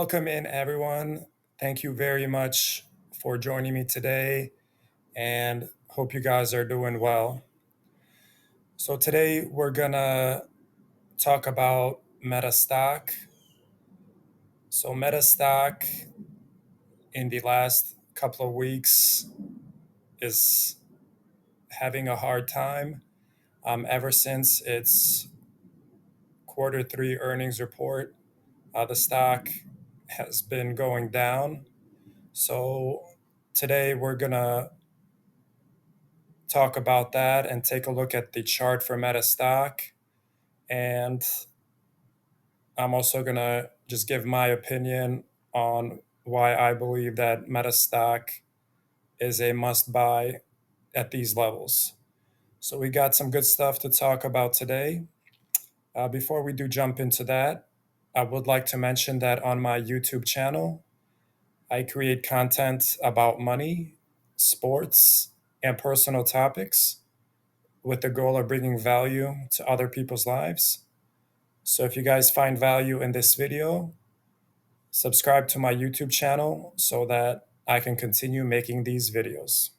Welcome in, everyone. Thank you very much for joining me today, and hope you guys are doing well. So, today we're gonna talk about Metastock. So, Metastock in the last couple of weeks is having a hard time. Ever since its quarter three earnings report, the stock has been going down. So, today we're gonna talk about that and take a look at the chart for Metastock. And I'm also going to just give my opinion on why I believe that Metastock is a must buy at these levels. So, we got some good stuff to talk about today. Before we do jump into that, I would like to mention that on my YouTube channel, I create content about money, sports, and personal topics with the goal of bringing value to other people's lives. So if you guys find value in this video, subscribe to my YouTube channel so that I can continue making these videos.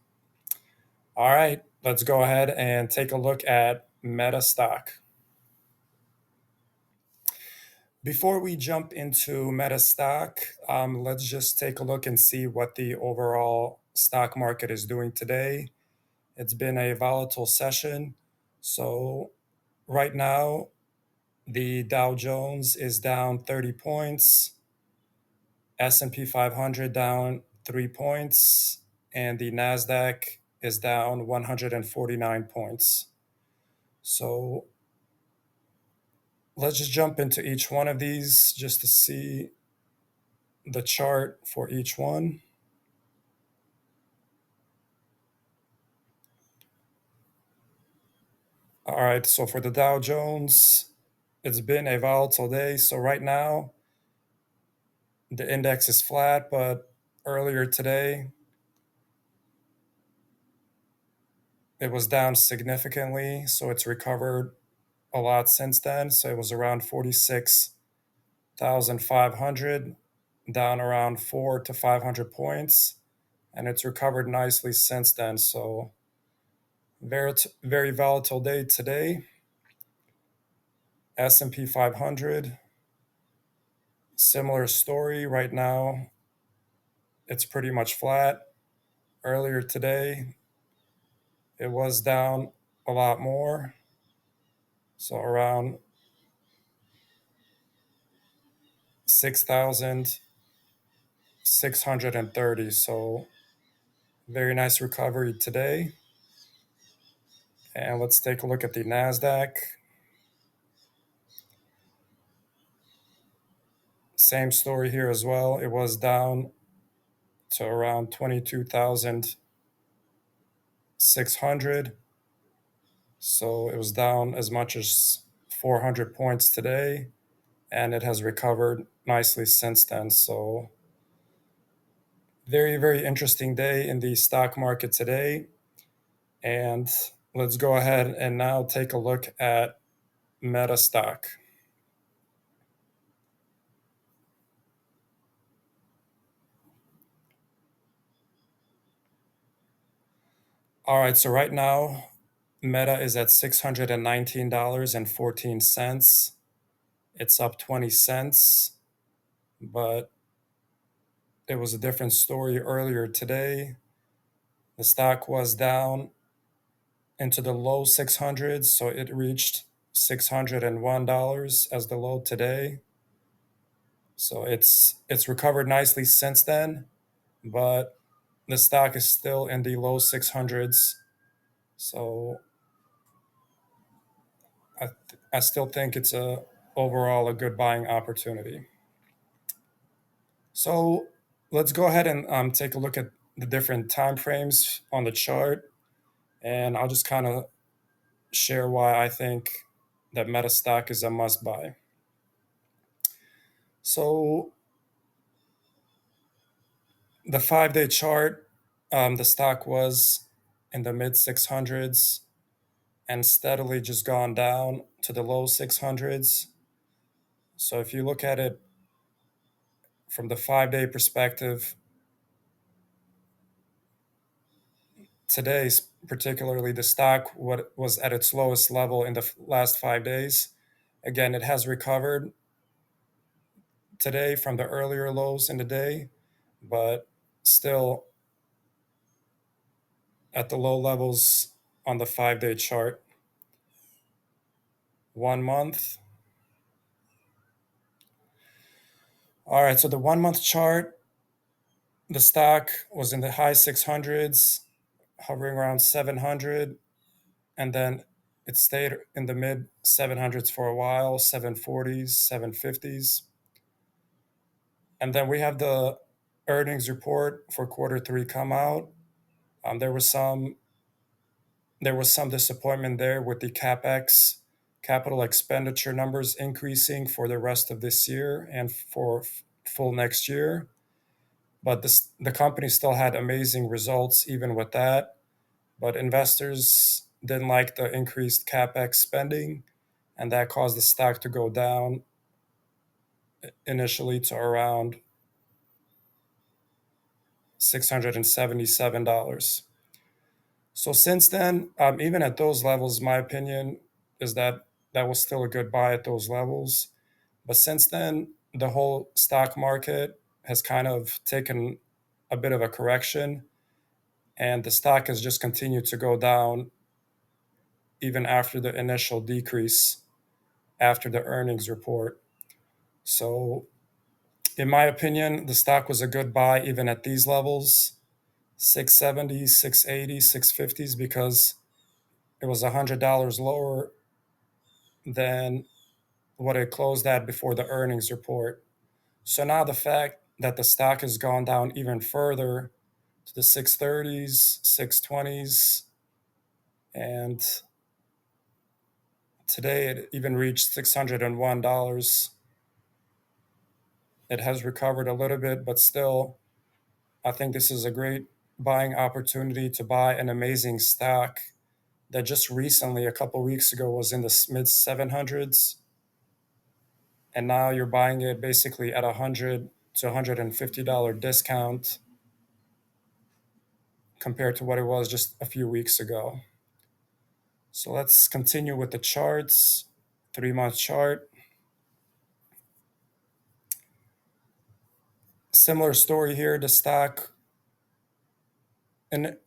All right, let's go ahead and take a look at Metastock. Before we jump into Metastock, let's just take a look and see what the overall stock market is doing today. It's been a volatile session. So right now, the Dow Jones is down 30 points, S&P 500 down 3 points, and the Nasdaq is down 149 points. So let's just jump into each one of these just to see the chart for each one. All right, so for the Dow Jones, it's been a volatile day. So right now, the index is flat, but earlier today, it was down significantly. So it's recovered a lot since then. So it was around 46,500, down around 4 to 500 points. And it's recovered nicely since then. So very volatile day today. S&P 500, similar story right now. It's pretty much flat. Earlier today, it was down a lot more. So around 6,630. So very nice recovery today. And let's take a look at the NASDAQ. Same story here as well. It was down to around 22,600. So it was down as much as 400 points today, and it has recovered nicely since then. So very interesting day in the stock market today. And let's go ahead and now take a look at Metastock. All right, so right now, Meta is at $619.14. It's up 20 cents, but it was a different story earlier today. The stock was down into the low 600s, so it reached $601 as the low today. So it's recovered nicely since then, but the stock is still in the low 600s. So I still think it's overall a good buying opportunity. So let's go ahead and take a look at the different time frames on the chart, and I'll just kind of share why I think that Metastock is a must buy. So the 5-day chart, the stock was in the mid 600s and steadily just gone down to the low 600s. So if you look at it from the 5-day perspective, today, particularly the stock, what was at its lowest level in the last 5 days. Again, it has recovered today from the earlier lows in the day, but still at the low levels on the 5-day chart. 1 month. All right, so the 1 month chart, the stock was in the high 600s, hovering around 700, and then it stayed in the mid 700s for a while, 740s, 750s. And then we have the earnings report for quarter 3 come out. There was some disappointment there with the capex, capital expenditure numbers increasing for the rest of this year and for full next year. But the company still had amazing results even with that. But investors didn't like the increased capex spending, and that caused the stock to go down initially to around $677. So since then, even at those levels, my opinion is that that was still a good buy at those levels. But since then, the whole stock market has kind of taken a bit of a correction, and the stock has just continued to go down even after the initial decrease after the earnings report. So, in my opinion, the stock was a good buy even at these levels, 670s, 680s, 650s, because it was $100 lower than what it closed at before the earnings report. So now the fact that the stock has gone down even further to the 630s, 620s, and today it even reached $601. It has recovered a little bit, but still, I think this is a great buying opportunity to buy an amazing stock that just recently, a couple weeks ago, was in the mid 700s, and now you're buying it basically at $100 to $150 discount compared to what it was just a few weeks ago. So let's continue with the charts. 3-month chart. Similar story here. The stock, and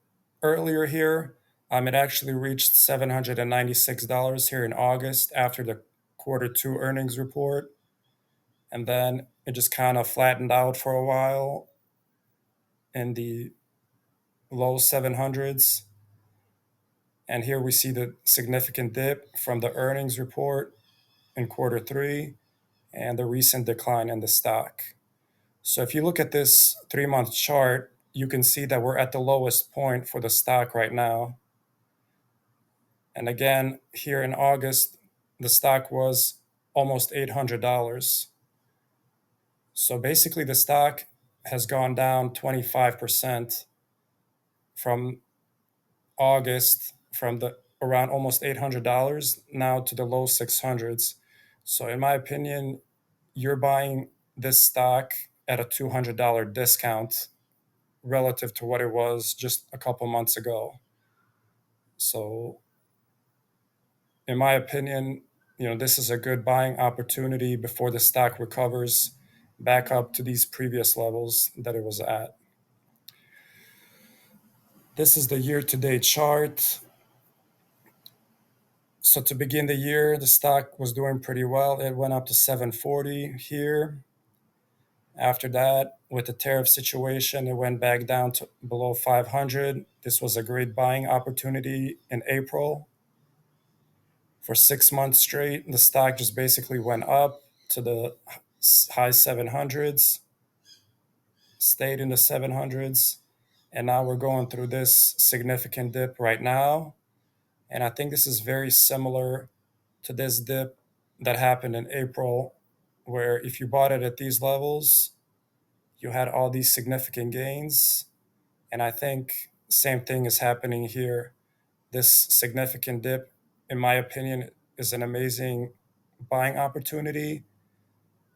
earlier here, it actually reached $796 here in August after the quarter 2 earnings report. And then it just kind of flattened out for a while in the low 700s. And here we see the significant dip from the earnings report in quarter 3 and the recent decline in the stock. So if you look at this 3-month chart, you can see that we're at the lowest point for the stock right now. And again, here in August, the stock was almost $800. So basically, the stock has gone down 25% from August, from the around almost $800 now to the low 600s. So in my opinion, you're buying this stock at a $200 discount relative to what it was just a couple months ago. So in my opinion, this is a good buying opportunity before the stock recovers back up to these previous levels that it was at. This is the year-to-date chart. So to begin the year, the stock was doing pretty well. It went up to 740 here. After that, with the tariff situation, it went back down to below 500. This was a great buying opportunity in April. For 6 months straight, the stock just basically went up to the high 700s, stayed in the 700s, and now we're going through this significant dip right now. And I think this is very similar to this dip that happened in April, where if you bought it at these levels, you had all these significant gains. And I think same thing is happening here. This significant dip, in my opinion, is an amazing buying opportunity.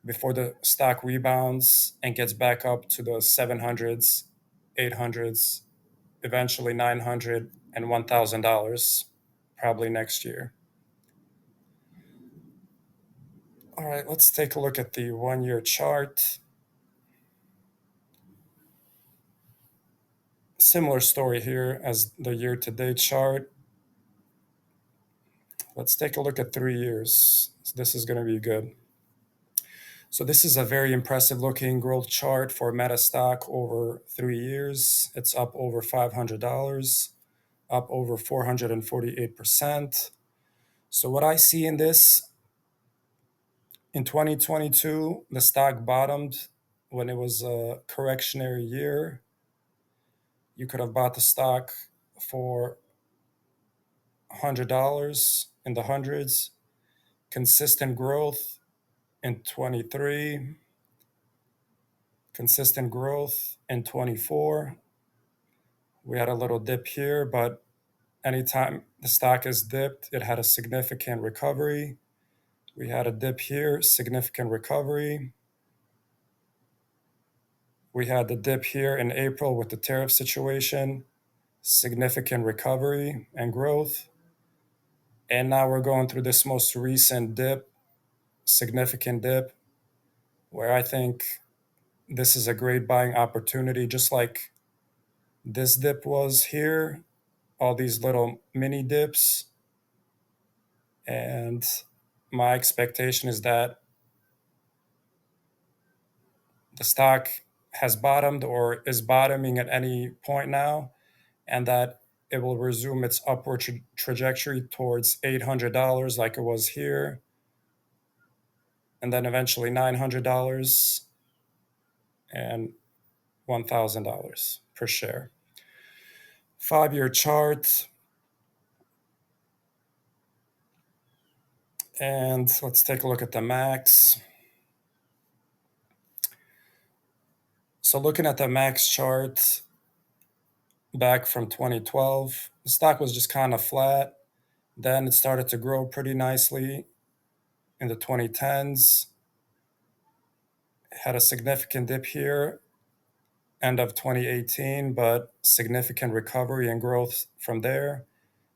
before the stock rebounds and gets back up to the 700s, 800s, eventually 900 and $1,000 probably next year. All right, let's take a look at the 1 year chart. Similar story here as the year to date chart. Let's take a look at 3 years. This is going to be good. So this is a very impressive looking growth chart for Meta stock over 3 years. It's up over $500, up over 448%. So what I see in this, in 2022, the stock bottomed when it was a correctionary year. You could have bought the stock for $100 in the hundreds. Consistent growth in 23, consistent growth in 24. We had a little dip here, but anytime the stock is dipped, it had a significant recovery. We had a dip here, significant recovery. We had the dip here in April with the tariff situation, significant recovery and growth. And now we're going through this most recent dip, significant dip, where I think this is a great buying opportunity, just like this dip was here, all these little mini dips. And my expectation is that the stock has bottomed or is bottoming at any point now, and that it will resume its upward trajectory towards $800 like it was here, and then eventually $900 and $1,000 per share. 5 year chart. And let's take a look at the max. So looking at the max chart back from 2012, the stock was just kind of flat. Then it started to grow pretty nicely in the 2010s. It had a significant dip here, end of 2018, but significant recovery and growth from there.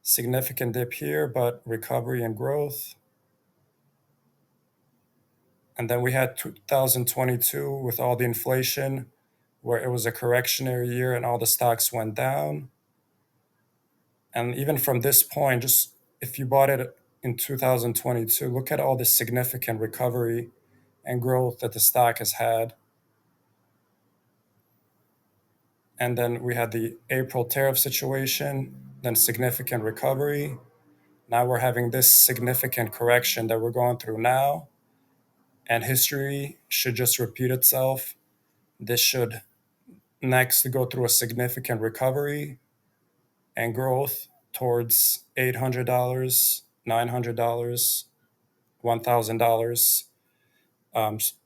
Significant dip here, but recovery and growth. And then we had 2022 with all the inflation, where it was a correctionary year and all the stocks went down. And even from this point, just if you bought it in 2022, look at all the significant recovery and growth that the stock has had. And then we had the April tariff situation, then significant recovery. Now we're having this significant correction that we're going through now. And history should just repeat itself. This should next go through a significant recovery and growth towards $800, $900, $1,000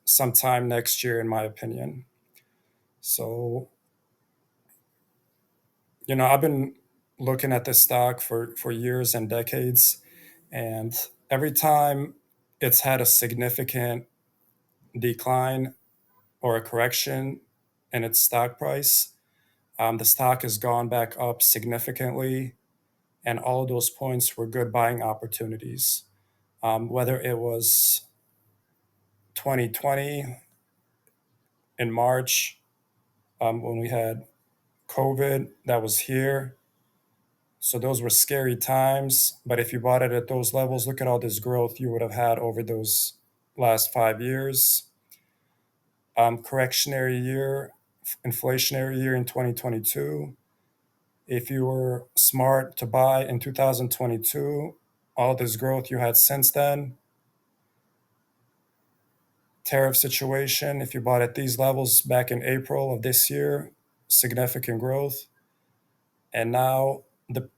sometime next year, in my opinion. So, I've been looking at this stock for years and decades, and every time it's had a significant decline or a correction in its stock price, the stock has gone back up significantly, and all of those points were good buying opportunities. Whether it was 2020 in March, when we had COVID that was here. So those were scary times. But if you bought it at those levels, look at all this growth you would have had over those last 5 years. Correctionary year, inflationary year in 2022. If you were smart to buy in 2022, all this growth you had since then. Tariff situation, if you bought at these levels back in April of this year, significant growth. And now another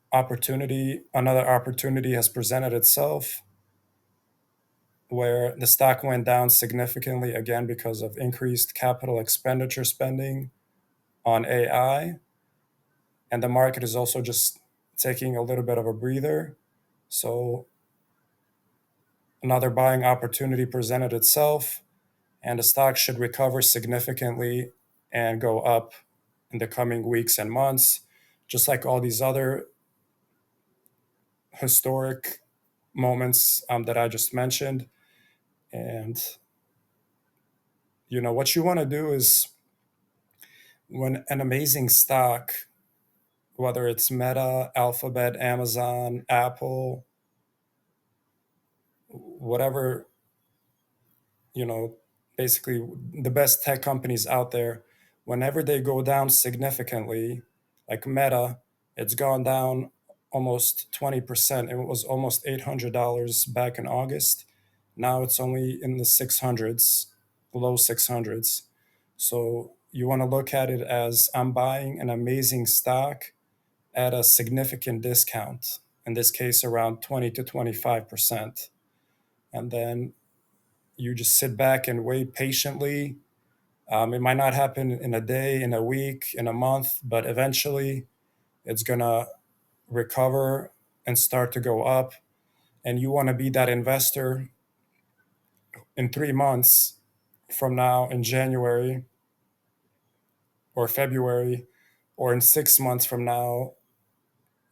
opportunity has presented itself where the stock went down significantly again because of increased capital expenditure spending on AI. And the market is also just taking a little bit of a breather. So another buying opportunity presented itself. and the stock should recover significantly and go up in the coming weeks and months, just like all these other historic moments that I just mentioned. And what you want to do is, when an amazing stock, whether it's Meta, Alphabet, Amazon, Apple, whatever, you know, basically the best tech companies out there, whenever they go down significantly, like Meta, it's gone down almost 20%. It was almost $800 back in August. Now it's only in the 600s, low 600s. So you want to look at it as, I'm buying an amazing stock at a significant discount, in this case around 20 to 25%. And then you just sit back and wait patiently. It might not happen in a day, in a week, in a month, but eventually it's going to recover and start to go up. And you want to be that investor in 3 months from now, in January or February, or in 6 months from now,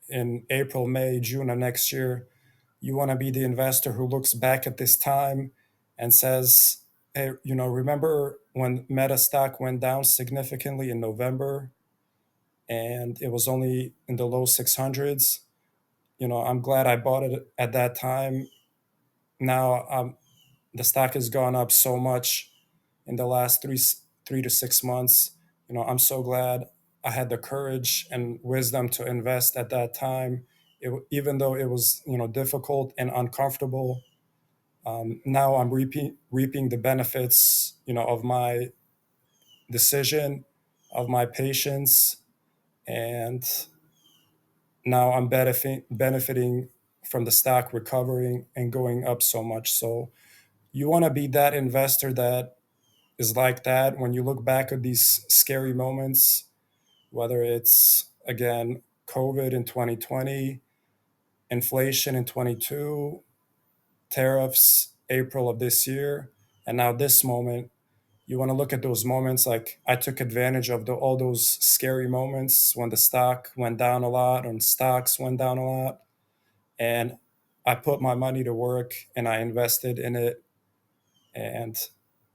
in April, May, June of next year. You want to be the investor who looks back at this time and says, hey, remember when Meta stock went down significantly in November and it was only in the low 600s? I'm glad I bought it at that time. Now the stock has gone up so much in the last 3 to 6 months. I'm so glad I had the courage and wisdom to invest at that time, even though it was difficult and uncomfortable. Now I'm reaping the benefits, of my decision, of my patience, and now I'm benefiting from the stock recovering and going up so much. So you want to be that investor that is like that when you look back at these scary moments, whether it's, again, COVID in 2020, inflation in 22, tariffs April of this year, and now this moment. You want to look at those moments like, I took advantage of all those scary moments when the stock went down a lot, and stocks went down a lot, and I put my money to work and I invested in it. And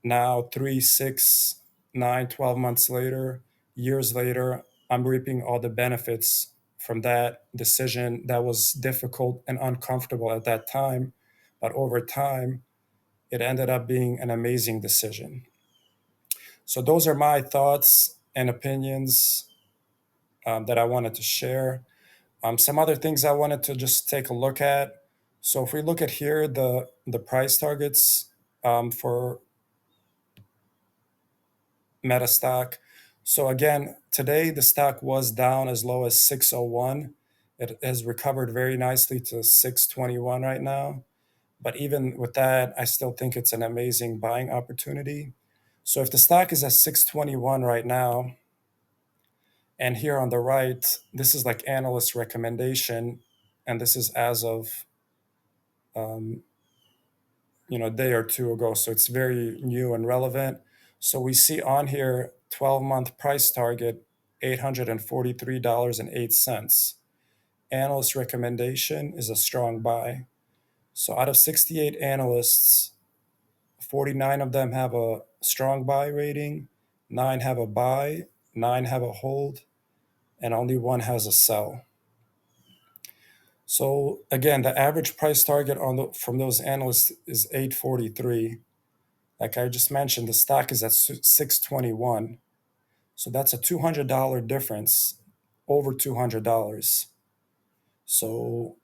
now 3, 6, 9, 12 months later, years later, I'm reaping all the benefits from that decision that was difficult and uncomfortable at that time. But over time, it ended up being an amazing decision. So those are my thoughts and opinions that I wanted to share. Some other things I wanted to just take a look at. So if we look at here, the price targets for Meta stock. So again, today the stock was down as low as 601. It has recovered very nicely to 621 right now. But even with that, I still think it's an amazing buying opportunity. So if the stock is at 621 right now, and here on the right, this is like analyst recommendation, and this is as of um, a day or two ago, so it's very new and relevant. So we see on here 12-month price target $843.08. Analyst recommendation is a strong buy. So out of 68 analysts, 49 of them have a strong buy rating, 9 have a buy, 9 have a hold, and only 1 has a sell. So again, the average price target from those analysts is 843. Like I just mentioned, the stock is at 621. So that's a $200 difference, over $200. So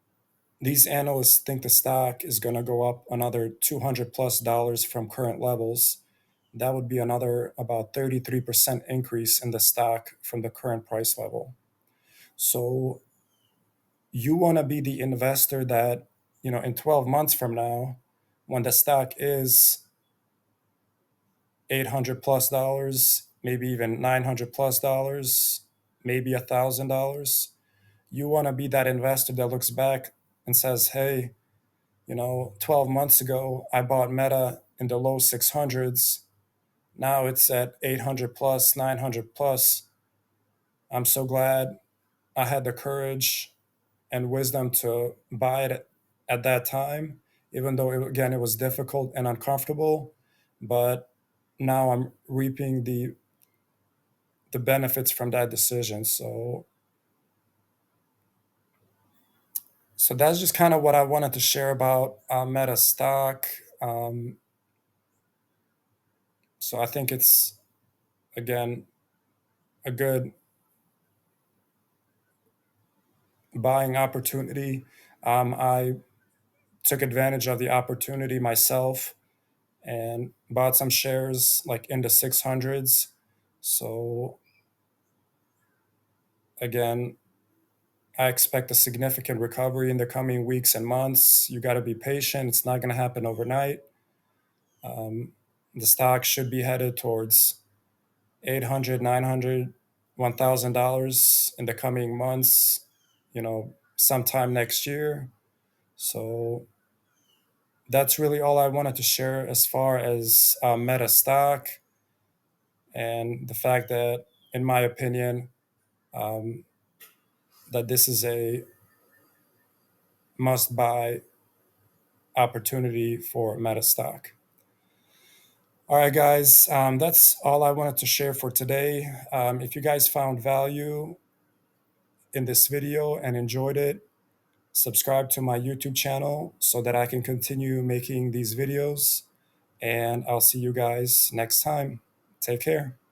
these analysts think the stock is going to go up another $200 plus from current levels. That would be another about 33% increase in the stock from the current price level. So you want to be the investor that, in 12 months from now, when the stock is $800 plus, maybe even $900 plus, maybe $1,000, you want to be that investor that looks back and says, hey, 12 months ago, I bought Meta in the low 600s. Now it's at 800 plus, 900 plus. I'm so glad I had the courage and wisdom to buy it at that time, even though again it was difficult and uncomfortable. But now I'm reaping the benefits from that decision. So that's just kind of what I wanted to share about Meta stock. Um, so I think it's again a good buying opportunity. I took advantage of the opportunity myself and bought some shares like in the 600s. So again, I expect a significant recovery in the coming weeks and months. You got to be patient. It's not going to happen overnight. Um, the stock should be headed towards 800, 900, $1,000 in the coming months, sometime next year. So that's really all I wanted to share as far as Meta stock and the fact that, in my opinion, um, that this is a must buy opportunity for Meta stock. All right, guys, that's all I wanted to share for today. If you guys found value in this video and enjoyed it, subscribe to my YouTube channel so that I can continue making these videos. And I'll see you guys next time. Take care.